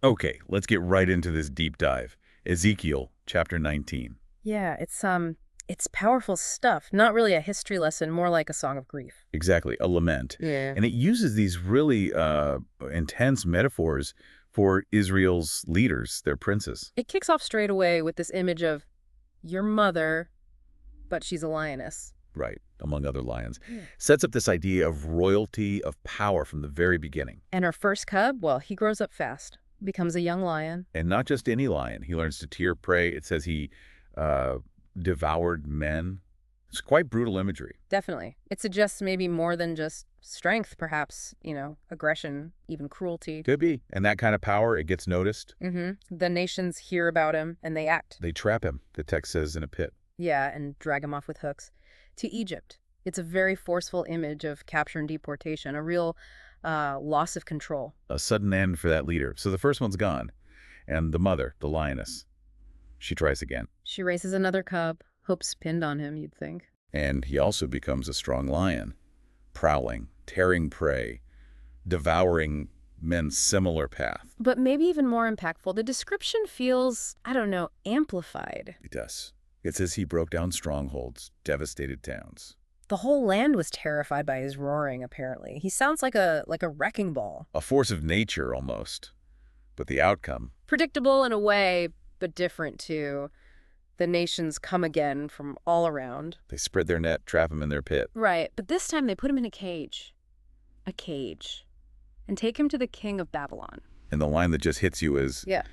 Okay, let's get right into this deep dive. Ezekiel chapter 19. Yeah, it's powerful stuff. Not really a history lesson, more like a song of grief. Exactly, a lament. Yeah. And it uses these really intense metaphors for Israel's leaders, their princes. It kicks off straight away with this image of your mother, but she's a lioness. Right, among other lions. Yeah. Sets up this idea of royalty, of power from the very beginning. And her first cub, well, he grows up fast, becomes a young lion. And not just any lion. He learns to tear prey. It says he uh, devoured men. It's quite brutal imagery. Definitely. It suggests maybe more than just strength, perhaps, aggression, even cruelty. Could be. And that kind of power, it gets noticed. The nations hear about him and they act. They trap him, the text says, in a pit. Yeah, and drag him off with hooks. To Egypt. It's a very forceful image of capture and deportation, a real loss of control. A sudden end for that leader. So the first one's gone. And the mother, the lioness, she tries again. She raises another cub, hopes pinned on him, you'd think. And he also becomes a strong lion, prowling, tearing prey, devouring men's similar path. But maybe even more impactful, the description feels, I don't know, amplified. It does. It says he broke down strongholds, devastated towns. The whole land was terrified by his roaring, apparently. He sounds like a wrecking ball. A force of nature, almost. But the outcome? Predictable in a way, but different too. The nations come again from all around. They spread their net, trap him in their pit. Right, but this time they put him in a cage. A cage. And take him to the king of Babylon. And the line that just hits you is, Yeah.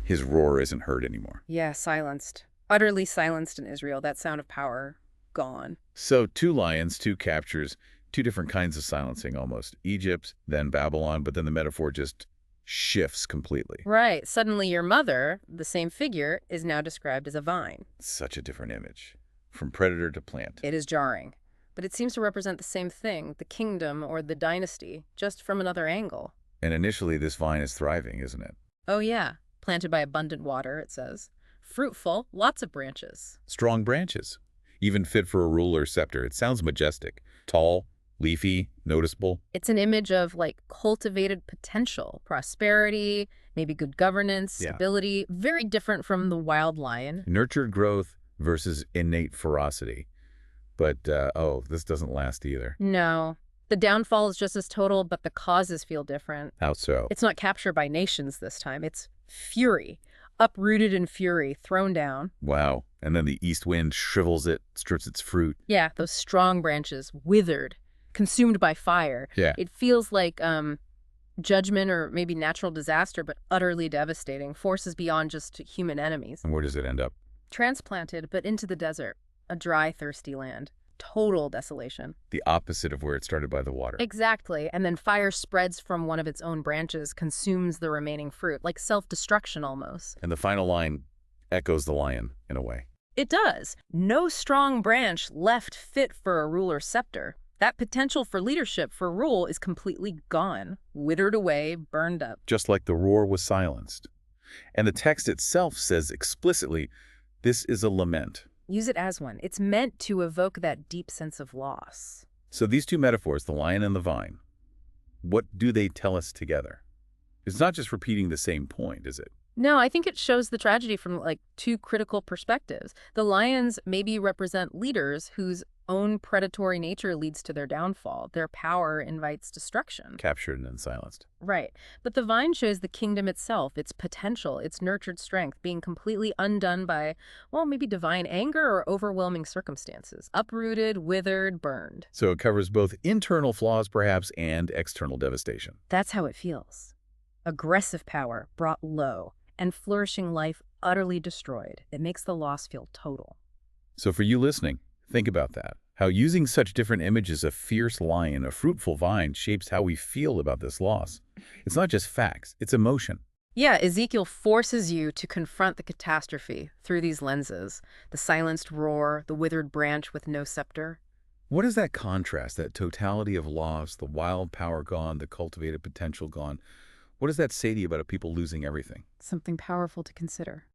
his roar isn't heard anymore. Yeah, silenced. Utterly silenced in Israel. That sound of power, gone. So 2 lions, 2 captures, 2 different kinds of silencing almost. Egypt, then Babylon, but then the metaphor just shifts completely. Right. Suddenly your mother, the same figure, is now described as a vine. Such a different image. From predator to plant. It is jarring. But it seems to represent the same thing, the kingdom or the dynasty, just from another angle. And initially this vine is thriving, isn't it? Oh yeah. Planted by abundant water, it says. Fruitful, lots of branches. Strong branches. Even fit for a ruler's scepter. It sounds majestic. Tall, leafy, noticeable. It's an image of, cultivated potential, prosperity, maybe good governance, Yeah. stability, very different from the wild lion. Nurtured growth versus innate ferocity. But, this doesn't last either. No. The downfall is just as total, but the causes feel different. How so? It's not captured by nations this time. It's fury. Uprooted in fury, thrown down. Wow. And then the east wind shrivels it, strips its fruit. Yeah, those strong branches, withered, consumed by fire. Yeah. It feels like judgment or maybe natural disaster, but utterly devastating. Forces beyond just human enemies. And where does it end up? Transplanted, but into the desert. A dry, thirsty land. Total desolation. The opposite of where it started by the water. Exactly. And then fire spreads from one of its own branches, consumes the remaining fruit, like self-destruction almost. And the final line echoes the lion, in a way. It does. No strong branch left fit for a ruler's scepter. That potential for leadership, for rule, is completely gone, withered away, burned up. Just like the roar was silenced. And the text itself says explicitly, this is a lament. Use it as one. It's meant to evoke that deep sense of loss. So these 2 metaphors, the lion and the vine, what do they tell us together? It's not just repeating the same point, is it? No, I think it shows the tragedy from 2 critical perspectives. The lions maybe represent leaders whose own predatory nature leads to their downfall. Their power invites destruction. Captured and then silenced. Right. But the vine shows the kingdom itself, its potential, its nurtured strength, being completely undone by, maybe divine anger or overwhelming circumstances. Uprooted, withered, burned. So it covers both internal flaws, perhaps, and external devastation. That's how it feels. Aggressive power brought low, and flourishing life utterly destroyed. It makes the loss feel total. So for you listening, think about that. How using such different images, a fierce lion, a fruitful vine, shapes how we feel about this loss. It's not just facts, it's emotion. Yeah, Ezekiel forces you to confront the catastrophe through these lenses. The silenced roar, the withered branch with no scepter. What does that contrast, that totality of loss, the wild power gone, the cultivated potential gone, what does that say to you about a people losing everything? Something powerful to consider.